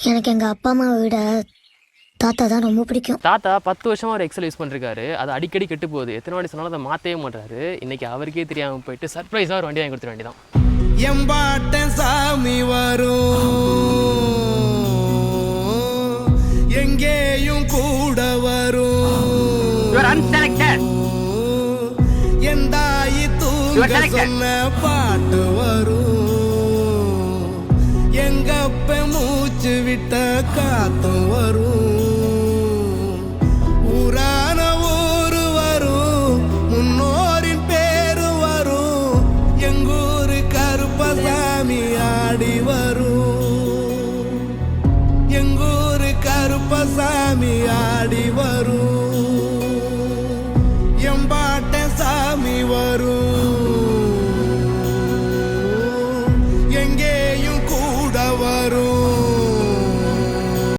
எனக்கு எங்கள் அப்பா அம்மாவை விட தாத்தா தான் ரொம்ப பிடிக்கும். தாத்தா 10 வருஷமா ஒரு எக்ஸல் யூஸ் பண்ணிருக்காரு. அது அடிக்கடி கெட்டு போகுது. எத்தனை வாட்டி சொன்னாலும் அதை மாற்றவே மாட்டாரு. இன்னைக்கு அவருக்கே தெரியாமல் போயிட்டு சர்ப்ரைஸாக ஒரு வண்டி வாங்கி கொடுத்துட வேண்டியதான். எம்பாட்டன் சாமி வரும், எங்கேயும் கூட வரும். என் தாயி தூங்க சொன்ன பாட்டு வரும், எங்கப்ப மூச்சு விட்ட காத்தும் வரும். ஊரான ஊரு வரும், முன்னோரின் பேரு வரும், எங்கூரு கருப்பசாமி ஆடி வரும், எங்கூரு கருப்பசாமி ஆடி வரும், எம்பாட்டன் சாமி வரும்.